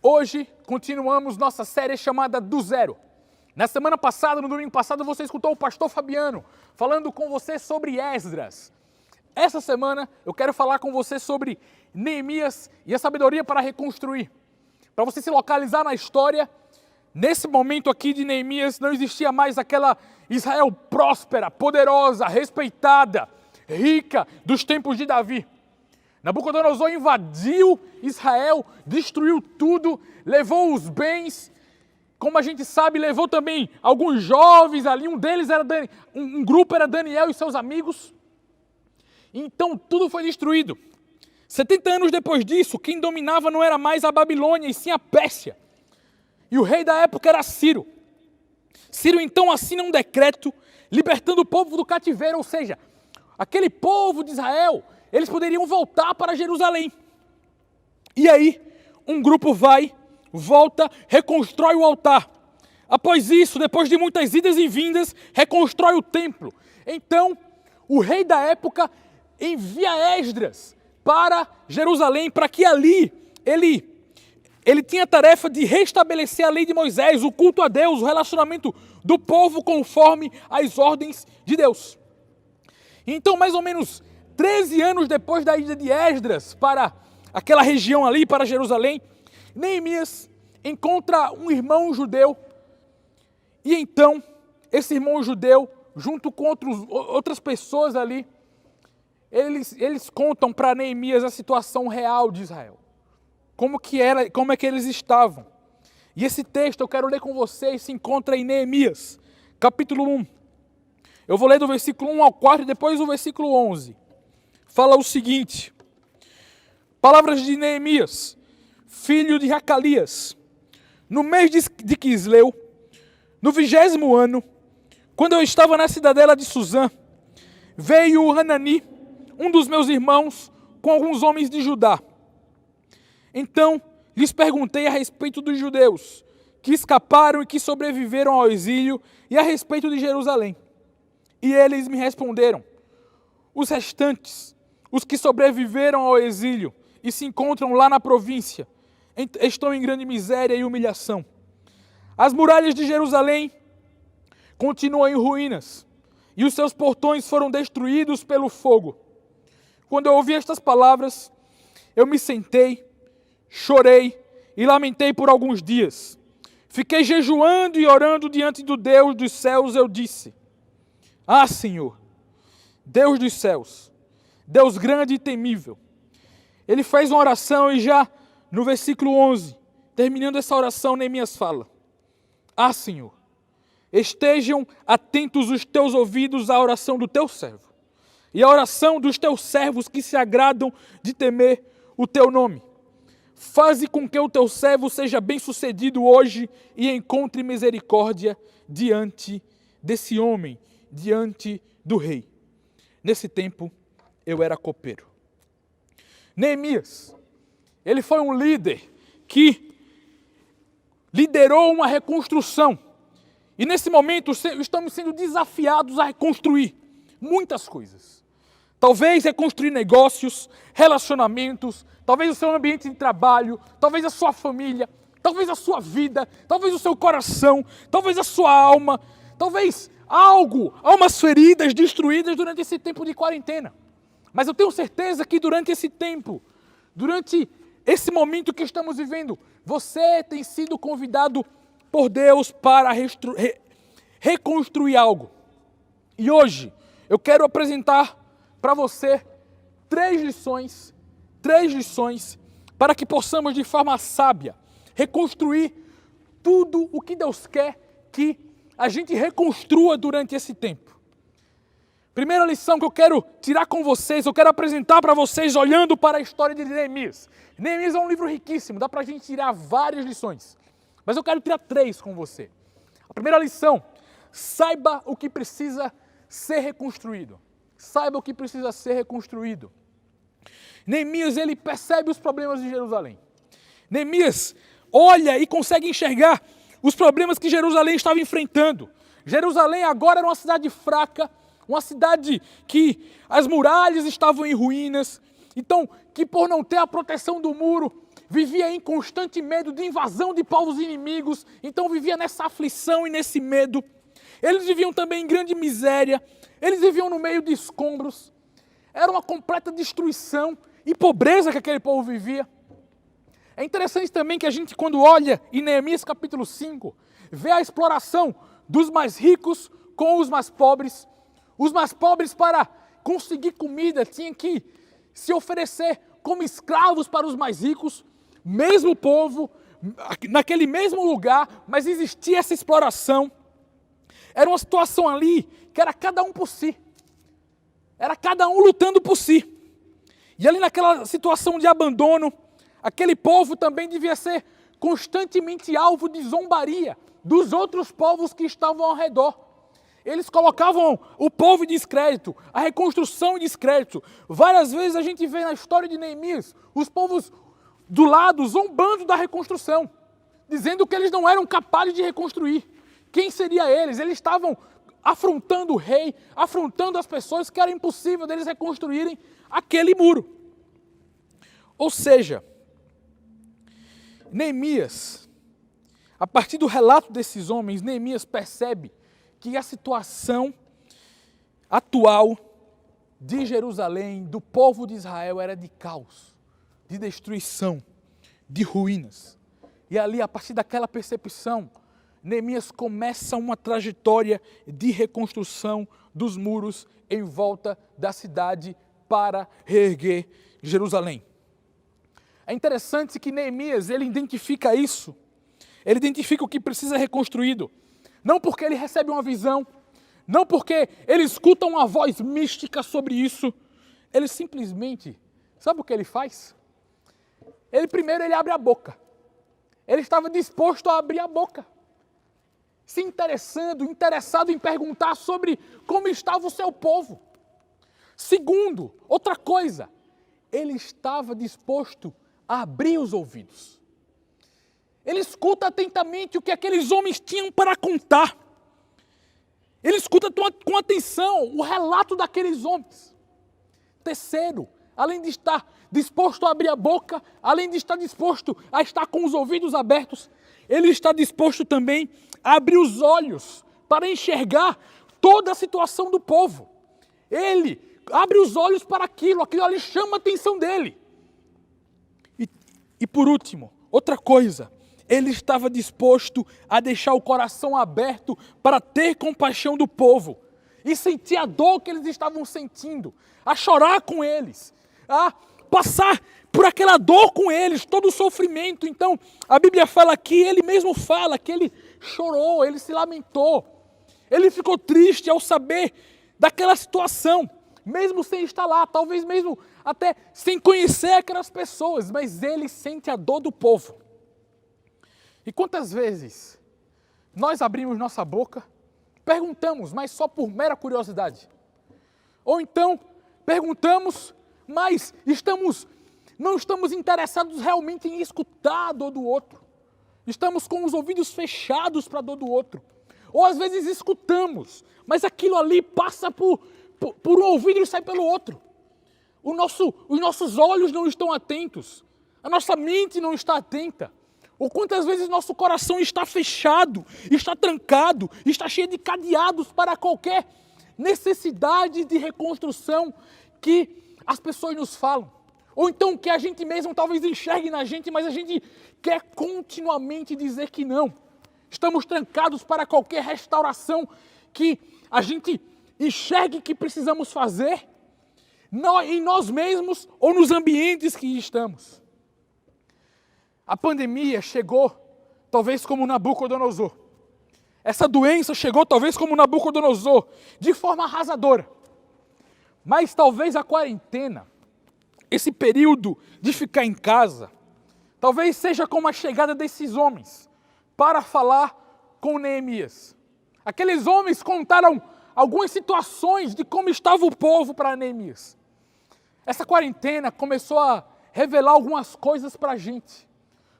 Hoje continuamos nossa série chamada Do Zero. Na semana passada, no domingo passado, você escutou o pastor Fabiano falando com você sobre Esdras. Essa semana eu quero falar com você sobre Neemias e a sabedoria para reconstruir. Para você se localizar na história, nesse momento aqui de Neemias não existia mais aquela Israel próspera, poderosa, respeitada, rica dos tempos de Davi. Nabucodonosor invadiu Israel, destruiu tudo, levou os bens, como a gente sabe, levou também alguns jovens ali, um grupo era Daniel e seus amigos. Então tudo foi destruído. 70 anos depois disso, quem dominava não era mais a Babilônia, e sim a Pérsia. E o rei da época era Ciro. Ciro então assina um decreto libertando o povo do cativeiro, ou seja, aquele povo de Israel, eles poderiam voltar para Jerusalém. E aí, um grupo volta, reconstrói o altar. Após isso, depois de muitas idas e vindas, reconstrói o templo. Então, o rei da época envia Esdras para Jerusalém, para que ali ele tinha a tarefa de restabelecer a lei de Moisés, o culto a Deus, o relacionamento do povo conforme as ordens de Deus. Então, mais ou menos 13 anos depois da ida de Esdras para aquela região ali, para Jerusalém, Neemias encontra um irmão judeu, e então esse irmão judeu, junto com outras pessoas ali, eles contam para Neemias a situação real de Israel. Como é que eles estavam. E esse texto eu quero ler com vocês, se encontra em Neemias, capítulo 1. Eu vou ler do versículo 1 ao 4 e depois o versículo 11. Fala o seguinte: palavras de Neemias, filho de Racalias. No mês de Quisleu, no 20º ano, quando eu estava na cidadela de Suzã, veio Hanani, um dos meus irmãos, com alguns homens de Judá. Então lhes perguntei a respeito dos judeus que escaparam e que sobreviveram ao exílio e a respeito de Jerusalém. E eles me responderam: os restantes, os que sobreviveram ao exílio e se encontram lá na província, estão em grande miséria e humilhação. As muralhas de Jerusalém continuam em ruínas e os seus portões foram destruídos pelo fogo. Quando eu ouvi estas palavras, eu me sentei, chorei e lamentei por alguns dias. Fiquei jejuando e orando diante do Deus dos céus. Eu disse: ah, Senhor, Deus dos céus, Deus grande e temível. Ele fez uma oração e já no versículo 11, terminando essa oração, Neemias fala: ah, Senhor, estejam atentos os teus ouvidos à oração do teu servo e à oração dos teus servos que se agradam de temer o teu nome. Faze com que o teu servo seja bem-sucedido hoje e encontre misericórdia diante desse homem, diante do rei. Nesse tempo, eu era copeiro. Neemias, ele foi um líder que liderou uma reconstrução. E nesse momento, estamos sendo desafiados a reconstruir muitas coisas. Talvez reconstruir negócios, relacionamentos, talvez o seu ambiente de trabalho, talvez a sua família, talvez a sua vida, talvez o seu coração, talvez a sua alma, talvez almas feridas, destruídas durante esse tempo de quarentena. Mas eu tenho certeza que durante esse tempo, durante esse momento que estamos vivendo, você tem sido convidado por Deus para reconstruir algo. E hoje eu quero apresentar para você três lições para que possamos de forma sábia reconstruir tudo o que Deus quer que a gente reconstrua durante esse tempo. Primeira lição que eu quero tirar com vocês, eu quero apresentar para vocês olhando para a história de Neemias. Neemias é um livro riquíssimo, dá para a gente tirar várias lições. Mas eu quero tirar 3 com você. A primeira lição: saiba o que precisa ser reconstruído. Saiba o que precisa ser reconstruído. Neemias, ele percebe os problemas de Jerusalém. Neemias olha e consegue enxergar os problemas que Jerusalém estava enfrentando. Jerusalém agora era uma cidade fraca, uma cidade que as muralhas estavam em ruínas, então que por não ter a proteção do muro, vivia em constante medo de invasão de povos inimigos, então vivia nessa aflição e nesse medo. Eles viviam também em grande miséria, eles viviam no meio de escombros. Era uma completa destruição e pobreza que aquele povo vivia. É interessante também que a gente, quando olha em Neemias capítulo 5, vê a exploração dos mais ricos com os mais pobres. Os mais pobres, para conseguir comida, tinham que se oferecer como escravos para os mais ricos. Mesmo povo, naquele mesmo lugar, mas existia essa exploração. Era uma situação ali que era cada um por si. Era cada um lutando por si. E ali naquela situação de abandono, aquele povo também devia ser constantemente alvo de zombaria dos outros povos que estavam ao redor. Eles colocavam o povo em descrédito, a reconstrução em descrédito. Várias vezes a gente vê na história de Neemias os povos do lado zombando da reconstrução, dizendo que eles não eram capazes de reconstruir. Quem seria eles? Eles estavam afrontando o rei, afrontando as pessoas, que era impossível deles reconstruírem aquele muro. Ou seja, Neemias, a partir do relato desses homens, Neemias percebe que a situação atual de Jerusalém, do povo de Israel, era de caos, de destruição, de ruínas. E ali, a partir daquela percepção, Neemias começa uma trajetória de reconstrução dos muros em volta da cidade para reerguer Jerusalém. É interessante que Neemias, ele identifica isso. Ele identifica o que precisa ser reconstruído. Não porque ele recebe uma visão, não porque ele escuta uma voz mística sobre isso. Ele simplesmente, sabe o que ele faz? Primeiro ele abre a boca. Ele estava disposto a abrir a boca, se interessado em perguntar sobre como estava o seu povo. Segundo, outra coisa, ele estava disposto a abrir os ouvidos. Ele escuta atentamente o que aqueles homens tinham para contar. Ele escuta com atenção o relato daqueles homens. Terceiro, além de estar disposto a abrir a boca, além de estar disposto a estar com os ouvidos abertos, ele está disposto também a abrir os olhos para enxergar toda a situação do povo. Ele abre os olhos para aquilo ali chama a atenção dele. E por último, outra coisa, ele estava disposto a deixar o coração aberto para ter compaixão do povo e sentir a dor que eles estavam sentindo, a chorar com eles, a passar por aquela dor com eles, todo o sofrimento. Então, a Bíblia fala aqui, ele mesmo fala que ele chorou, ele se lamentou, ele ficou triste ao saber daquela situação, mesmo sem estar lá, talvez mesmo até sem conhecer aquelas pessoas, mas ele sente a dor do povo. E quantas vezes nós abrimos nossa boca, perguntamos, mas só por mera curiosidade? Ou então perguntamos, mas não estamos interessados realmente em escutar a dor do outro. Estamos com os ouvidos fechados para a dor do outro. Ou às vezes escutamos, mas aquilo ali passa por um ouvido e sai pelo outro. Os nossos olhos não estão atentos, a nossa mente não está atenta. Ou quantas vezes nosso coração está fechado, está trancado, está cheio de cadeados para qualquer necessidade de reconstrução que as pessoas nos falam. Ou então que a gente mesmo talvez enxergue na gente, mas a gente quer continuamente dizer que não. Estamos trancados para qualquer restauração que a gente enxergue que precisamos fazer em nós mesmos ou nos ambientes que estamos. A pandemia chegou talvez como Nabucodonosor. Essa doença chegou talvez como Nabucodonosor, de forma arrasadora. Mas talvez a quarentena, esse período de ficar em casa, talvez seja como a chegada desses homens para falar com Neemias. Aqueles homens contaram algumas situações de como estava o povo para Neemias. Essa quarentena começou a revelar algumas coisas para a gente,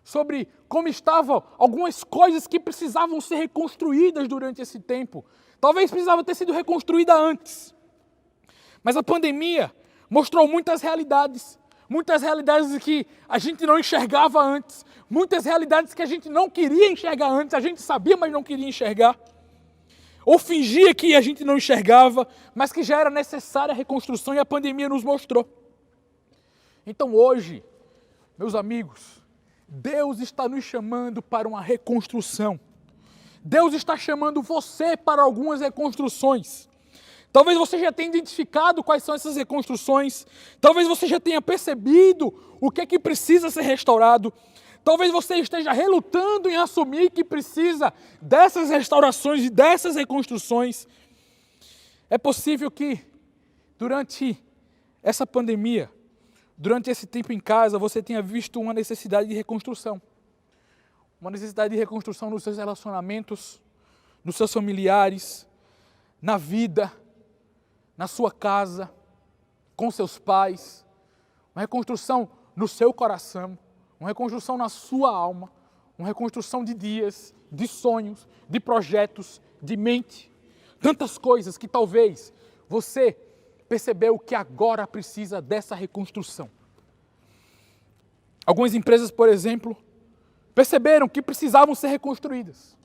sobre como estavam algumas coisas que precisavam ser reconstruídas durante esse tempo. Talvez precisava ter sido reconstruída antes. Mas a pandemia mostrou muitas realidades, muitas realidades que a gente não enxergava antes, muitas realidades que a gente não queria enxergar antes, a gente sabia, mas não queria enxergar, ou fingia que a gente não enxergava, mas que já era necessária a reconstrução e a pandemia nos mostrou. Então hoje, meus amigos, Deus está nos chamando para uma reconstrução. Deus está chamando você para algumas reconstruções. Talvez você já tenha identificado quais são essas reconstruções. Talvez você já tenha percebido o que é que precisa ser restaurado. Talvez você esteja relutando em assumir que precisa dessas restaurações e dessas reconstruções. É possível que durante essa pandemia, durante esse tempo em casa, você tenha visto uma necessidade de reconstrução. Uma necessidade de reconstrução nos seus relacionamentos, nos seus familiares, na vida, na sua casa, com seus pais. Uma reconstrução no seu coração, uma reconstrução na sua alma, uma reconstrução de dias, de sonhos, de projetos, de mente. Tantas coisas que talvez você percebeu que agora precisa dessa reconstrução. Algumas empresas, por exemplo, perceberam que precisavam ser reconstruídas.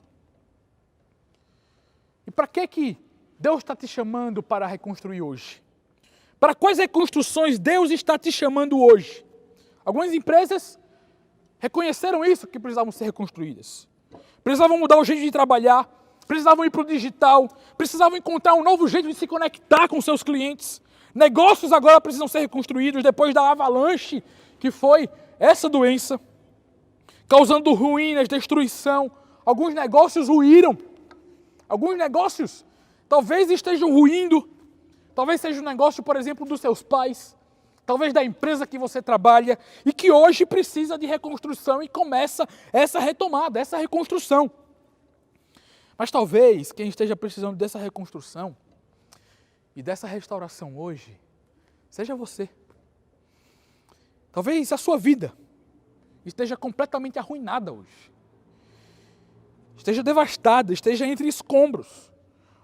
E para que Deus está te chamando para reconstruir hoje? Para quais reconstruções Deus está te chamando hoje? Algumas empresas reconheceram isso, que precisavam ser reconstruídas. Precisavam mudar o jeito de trabalhar, precisavam ir para o digital, precisavam encontrar um novo jeito de se conectar com seus clientes. Negócios agora precisam ser reconstruídos depois da avalanche que foi essa doença, causando ruínas, destruição. Alguns negócios ruíram. Alguns negócios talvez estejam ruindo. Talvez seja um negócio, por exemplo, dos seus pais. Talvez da empresa que você trabalha e que hoje precisa de reconstrução e começa essa retomada, essa reconstrução. Mas talvez quem esteja precisando dessa reconstrução e dessa restauração hoje seja você. Talvez a sua vida esteja completamente arruinada hoje. Esteja devastada, esteja entre escombros.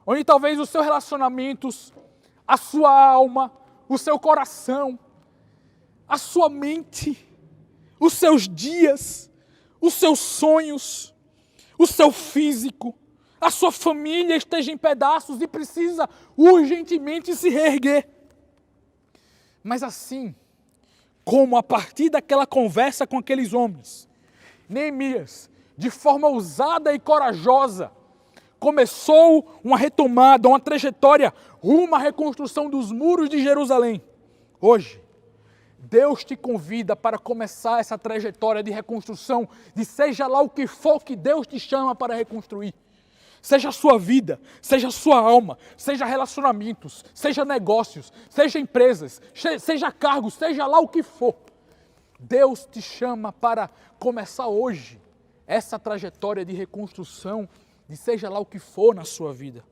Onde talvez os seus relacionamentos, a sua alma, o seu coração, a sua mente, os seus dias, os seus sonhos, o seu físico, a sua família esteja em pedaços e precisa urgentemente se reerguer. Mas assim, como a partir daquela conversa com aqueles homens, Neemias, de forma ousada e corajosa, começou uma retomada, uma trajetória rumo à reconstrução dos muros de Jerusalém. Hoje, Deus te convida para começar essa trajetória de reconstrução, de seja lá o que for que Deus te chama para reconstruir. Seja a sua vida, seja a sua alma, seja relacionamentos, seja negócios, seja empresas, seja cargos, seja lá o que for. Deus te chama para começar hoje essa trajetória de reconstrução, de seja lá o que for na sua vida.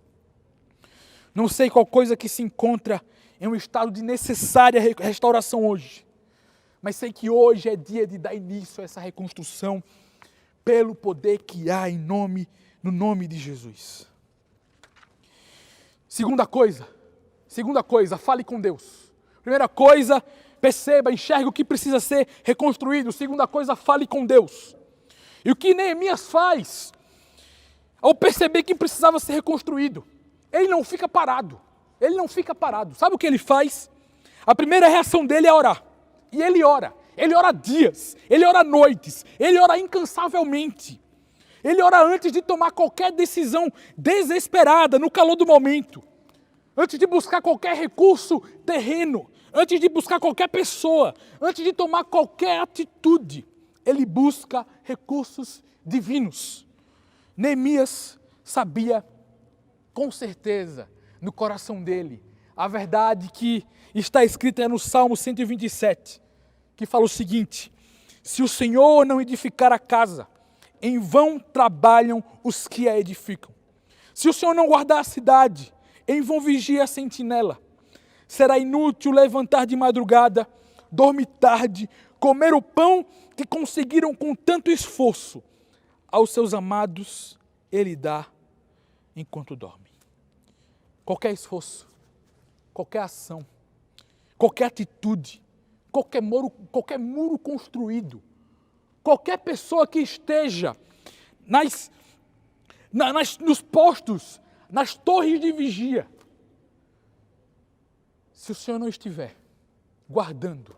Não sei qual coisa que se encontra em um estado de necessária restauração hoje, mas sei que hoje é dia de dar início a essa reconstrução pelo poder que há no nome de Jesus. Segunda coisa, fale com Deus. Primeira coisa, perceba, enxergue o que precisa ser reconstruído. Segunda coisa, fale com Deus. E o que Neemias faz, ao perceber que precisava ser reconstruído, ele não fica parado. Sabe o que ele faz? A primeira reação dele é orar. E ele ora dias, ele ora noites, ele ora incansavelmente. Ele ora antes de tomar qualquer decisão desesperada no calor do momento. Antes de buscar qualquer recurso terreno, antes de buscar qualquer pessoa, antes de tomar qualquer atitude, ele busca recursos divinos. Neemias sabia com certeza no coração dele a verdade que está escrita no Salmo 127, que fala o seguinte: se o Senhor não edificar a casa, em vão trabalham os que a edificam. Se o Senhor não guardar a cidade, em vão vigia a sentinela. Será inútil levantar de madrugada, dormir tarde, comer o pão que conseguiram com tanto esforço. Aos seus amados ele dá enquanto dorme. Qualquer esforço, qualquer ação, qualquer atitude qualquer muro construído, qualquer pessoa que esteja nos postos, nas torres de vigia, se o Senhor não estiver guardando,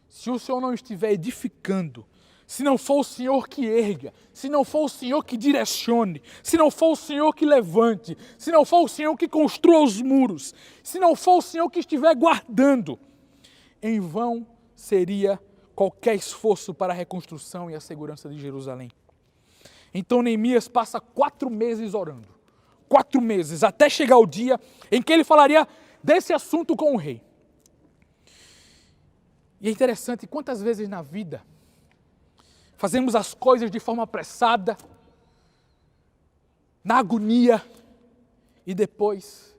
se o Senhor não estiver edificando, se não for o Senhor que erga, se não for o Senhor que direcione, se não for o Senhor que levante, se não for o Senhor que construa os muros, se não for o Senhor que estiver guardando, em vão seria qualquer esforço para a reconstrução e a segurança de Jerusalém. Então Neemias passa 4 meses orando. 4 meses, até chegar o dia em que ele falaria desse assunto com o rei. E é interessante quantas vezes na vida fazemos as coisas de forma apressada, na agonia, e depois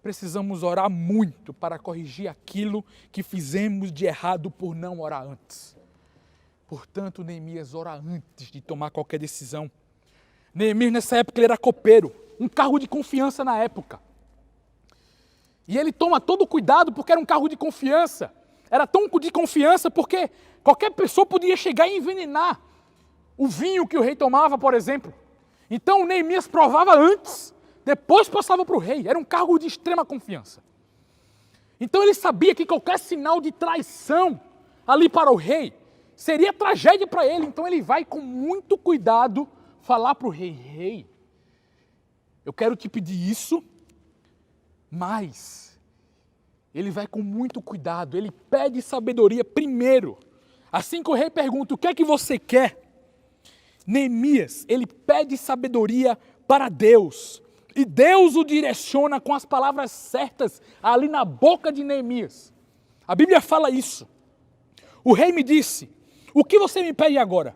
precisamos orar muito para corrigir aquilo que fizemos de errado por não orar antes. Portanto, Neemias ora antes de tomar qualquer decisão. Neemias, nessa época, ele era copeiro, um cargo de confiança na época. E ele toma todo o cuidado porque era um cargo de confiança. Era tão de confiança porque qualquer pessoa podia chegar e envenenar o vinho que o rei tomava, por exemplo. Então, Neemias provava antes, depois passava para o rei. Era um cargo de extrema confiança. Então, ele sabia que qualquer sinal de traição ali para o rei seria tragédia para ele. Então, ele vai com muito cuidado falar para o rei: rei, eu quero te pedir isso, mas ele vai com muito cuidado, ele pede sabedoria primeiro. Assim que o rei pergunta: o que é que você quer? Neemias, ele pede sabedoria para Deus. E Deus o direciona com as palavras certas ali na boca de Neemias. A Bíblia fala isso. O rei me disse: o que você me pede agora?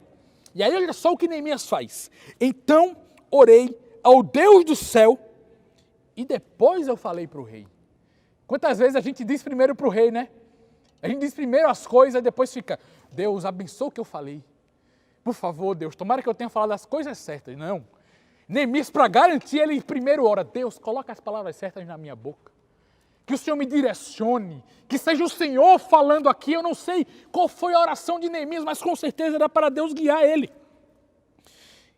E aí olha só o que Neemias faz. Então orei ao Deus do céu e depois eu falei para o rei. Quantas vezes a gente diz primeiro para o rei, né? A gente diz primeiro as coisas e depois fica: Deus, abençoa o que eu falei. Por favor, Deus, tomara que eu tenha falado as coisas certas. Não. Neemias, para garantir, ele primeiro ora: Deus, coloca as palavras certas na minha boca. Que o Senhor me direcione. Que seja o Senhor falando aqui. Eu não sei qual foi a oração de Neemias, mas com certeza era para Deus guiar ele.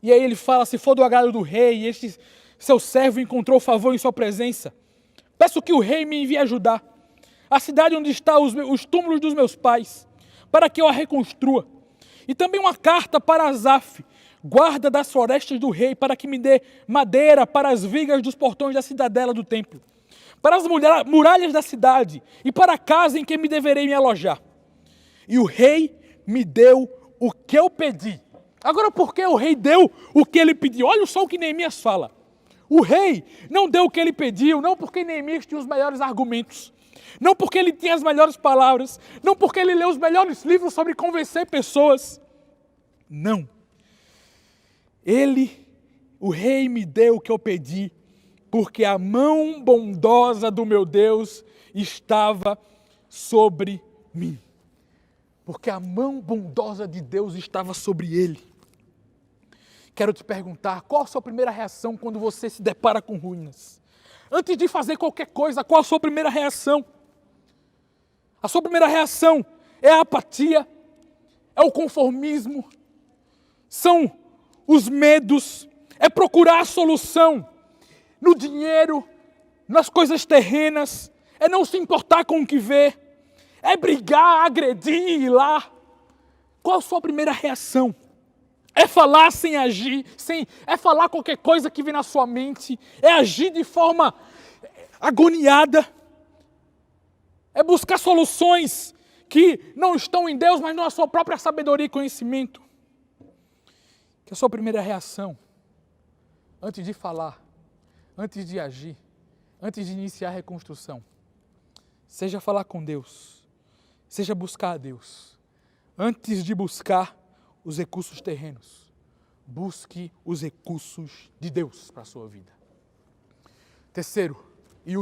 E aí ele fala: se for do agrado do rei, e este seu servo encontrou favor em sua presença, peço que o rei me envie ajudar a cidade onde estão os túmulos dos meus pais, para que eu a reconstrua. E também uma carta para Asaf, guarda das florestas do rei, para que me dê madeira para as vigas dos portões da cidadela do templo, para as muralhas da cidade e para a casa em que me deverei me alojar. E o rei me deu o que eu pedi. Agora, por que o rei deu o que ele pediu? Olha só o que Neemias fala. O rei não deu o que ele pediu, não porque Neemias tinha os melhores argumentos, não porque ele tinha as melhores palavras, não porque ele leu os melhores livros sobre convencer pessoas. Não. O rei me deu o que eu pedi, porque a mão bondosa do meu Deus estava sobre mim. Porque a mão bondosa de Deus estava sobre ele. Quero te perguntar, qual a sua primeira reação quando você se depara com ruínas? Antes de fazer qualquer coisa, qual a sua primeira reação? A sua primeira reação é a apatia, é o conformismo, são os medos, é procurar a solução no dinheiro, nas coisas terrenas, é não se importar com o que vê, é brigar, agredir e ir lá. Qual a sua primeira reação? É falar sem agir, é falar qualquer coisa que vem na sua mente, é agir de forma agoniada, é buscar soluções que não estão em Deus, mas na sua própria sabedoria e conhecimento. Que a sua primeira reação, antes de falar, antes de agir, antes de iniciar a reconstrução, seja falar com Deus, seja buscar a Deus. Antes de buscar os recursos terrenos, busque os recursos de Deus para a sua vida. Terceira e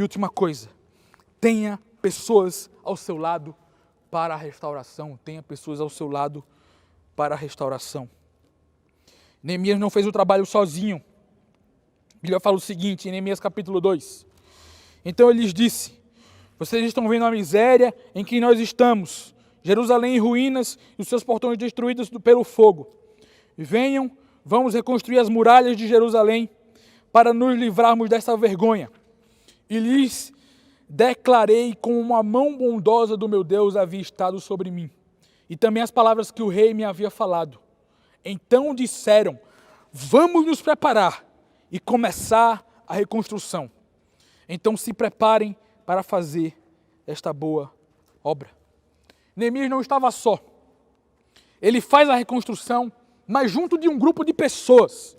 última coisa, tenha pessoas ao seu lado para a restauração. Tenha pessoas ao seu lado para a restauração. Neemias não fez o trabalho sozinho. A Bíblia fala o seguinte, em Neemias capítulo 2. Então ele lhes disse: Vocês estão vendo a miséria em que nós estamos. Jerusalém em ruínas e os seus portões destruídos pelo fogo. Venham, vamos reconstruir as muralhas de Jerusalém para nos livrarmos dessa vergonha. E lhes declarei como uma mão bondosa do meu Deus havia estado sobre mim. E também as palavras que o rei me havia falado. Então disseram, vamos nos preparar e começar a reconstrução. Então se preparem para fazer esta boa obra. Neemias não estava só. Ele faz a reconstrução, mas junto de um grupo de pessoas.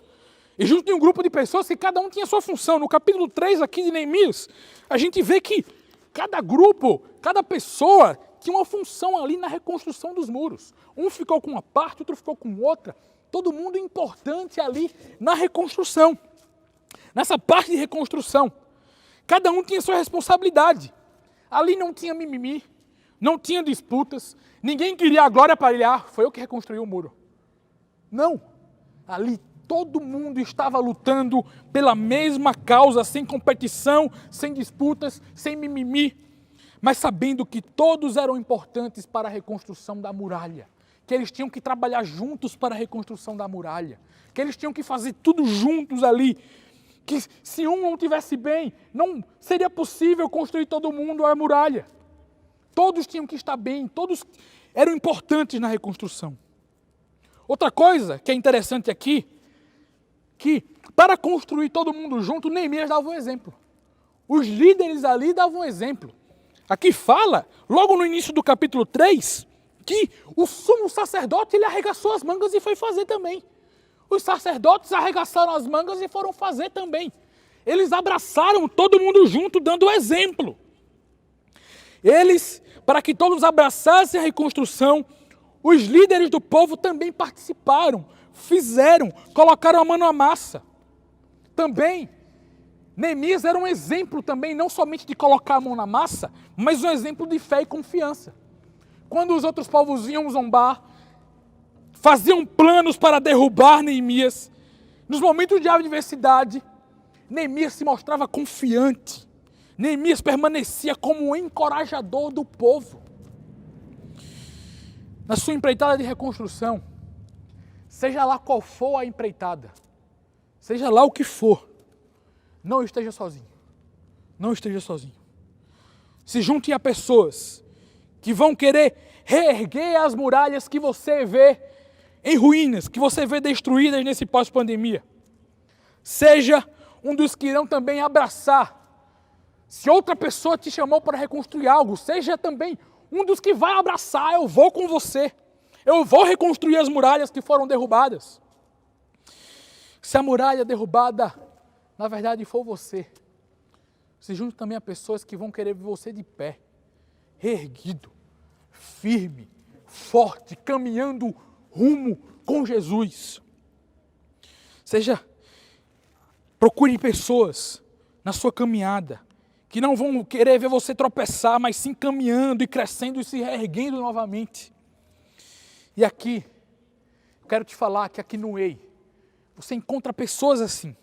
E junto de um grupo de pessoas que cada um tinha sua função. No capítulo 3 aqui de Neemias, a gente vê que cada grupo, cada pessoa tinha uma função ali na reconstrução dos muros. Um ficou com uma parte, outro ficou com outra. Todo mundo importante ali na reconstrução. Nessa parte de reconstrução. Cada um tinha sua responsabilidade. Ali não tinha mimimi, não tinha disputas, ninguém queria a glória para ele, foi eu que reconstruí o muro. Não, ali todo mundo estava lutando pela mesma causa, sem competição, sem disputas, sem mimimi, mas sabendo que todos eram importantes para a reconstrução da muralha, que eles tinham que trabalhar juntos para a reconstrução da muralha, que eles tinham que fazer tudo juntos ali, que se um não estivesse bem, não seria possível construir todo mundo a muralha. Todos tinham que estar bem, todos eram importantes na reconstrução. Outra coisa que é interessante aqui, que para construir todo mundo junto, Neemias dava um exemplo. Os líderes ali davam um exemplo. Aqui fala, logo no início do capítulo 3, que o sumo sacerdote ele arregaçou as mangas e foi fazer também. Os sacerdotes arregaçaram as mangas e foram fazer também. Eles abraçaram todo mundo junto, dando o exemplo. Eles, para que todos abraçassem a reconstrução, os líderes do povo também participaram, fizeram, colocaram a mão na massa. Também, Neemias era um exemplo também, não somente de colocar a mão na massa, mas um exemplo de fé e confiança. Quando os outros povos vinham zombar, faziam planos para derrubar Neemias, nos momentos de adversidade, Neemias se mostrava confiante. Neemias permanecia como um encorajador do povo. Na sua empreitada de reconstrução, seja lá qual for a empreitada, seja lá o que for, não esteja sozinho. Não esteja sozinho. Se junte a pessoas que vão querer reerguer as muralhas que você vê em ruínas, que você vê destruídas nesse pós-pandemia. Seja um dos que irão também abraçar. Se outra pessoa te chamou para reconstruir algo, seja também um dos que vai abraçar, eu vou com você. Eu vou reconstruir as muralhas que foram derrubadas. Se a muralha derrubada, na verdade, for você, se junte também a pessoas que vão querer ver você de pé, reerguido, firme, forte, caminhando rumo com Jesus. Procure pessoas na sua caminhada que não vão querer ver você tropeçar, mas sim caminhando e crescendo e se reerguendo novamente. E aqui, eu quero te falar que aqui no EI, você encontra pessoas assim,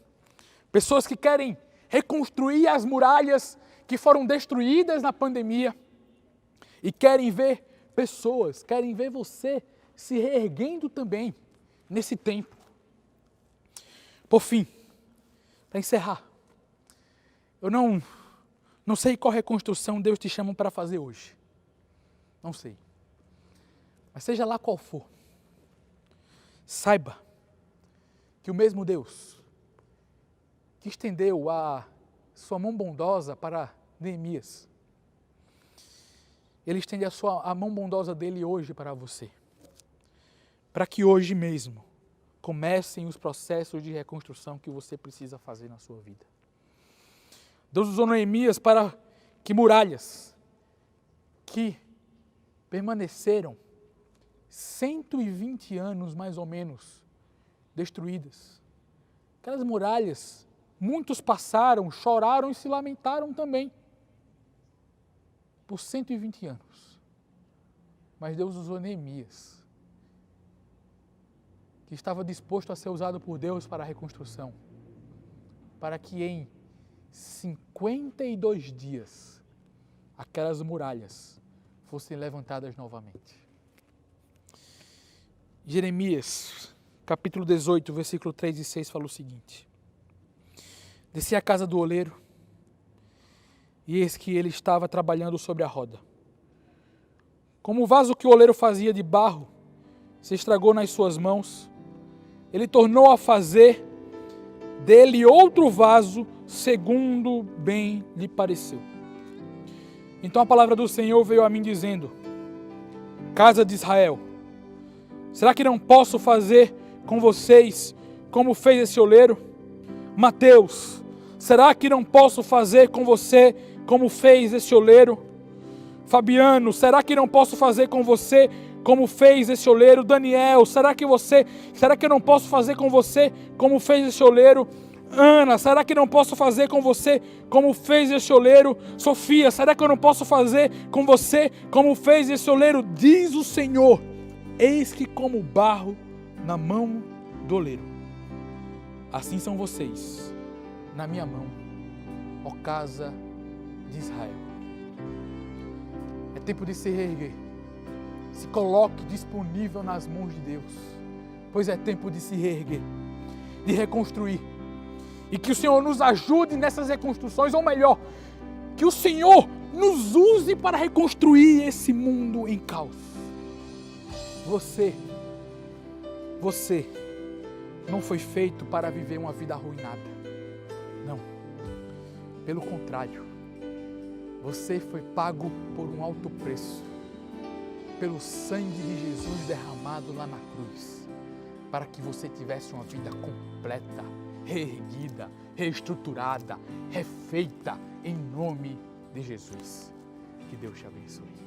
pessoas que querem reconstruir as muralhas que foram destruídas na pandemia e querem ver pessoas, querem ver você se reerguendo também nesse tempo. Por fim, para encerrar, eu não sei qual reconstrução Deus te chama para fazer hoje. Não sei. Mas seja lá qual for, saiba que o mesmo Deus que estendeu a sua mão bondosa para Neemias, Ele estende a mão bondosa dele hoje para você. Para que hoje mesmo comecem os processos de reconstrução que você precisa fazer na sua vida. Deus usou Neemias para que muralhas que permaneceram 120 anos mais ou menos destruídas. Aquelas muralhas, muitos passaram, choraram e se lamentaram também por 120 anos. Mas Deus usou Neemias, que estava disposto a ser usado por Deus para a reconstrução, para que em 52 dias aquelas muralhas fossem levantadas novamente. Jeremias, capítulo 18, versículo 3 e 6 fala o seguinte: desci à casa do oleiro, e eis que ele estava trabalhando sobre a roda. Como o vaso que o oleiro fazia de barro se estragou nas suas mãos, ele tornou a fazer dele outro vaso, segundo bem lhe pareceu. Então a palavra do Senhor veio a mim dizendo: casa de Israel, será que não posso fazer com vocês como fez esse oleiro? Mateus, será que não posso fazer com você como fez esse oleiro? Fabiano, será que não posso fazer com você como fez esse oleiro? Daniel, será que eu não posso fazer com você como fez esse oleiro? Ana, será que não posso fazer com você como fez esse oleiro? Sofia, será que eu não posso fazer com você como fez esse oleiro? Diz o Senhor: eis que como barro na mão do oleiro, assim são vocês na minha mão, ó casa de Israel. É tempo de se reerguer. Se coloque disponível nas mãos de Deus, pois é tempo de se reerguer, de reconstruir. E que o Senhor nos ajude nessas reconstruções, ou melhor, que o Senhor nos use para reconstruir esse mundo em caos. Você não foi feito para viver uma vida arruinada. Não. Pelo contrário, você foi pago por um alto preço, pelo sangue de Jesus derramado lá na cruz, para que você tivesse uma vida completa, reerguida, reestruturada, refeita, em nome de Jesus. Que Deus te abençoe.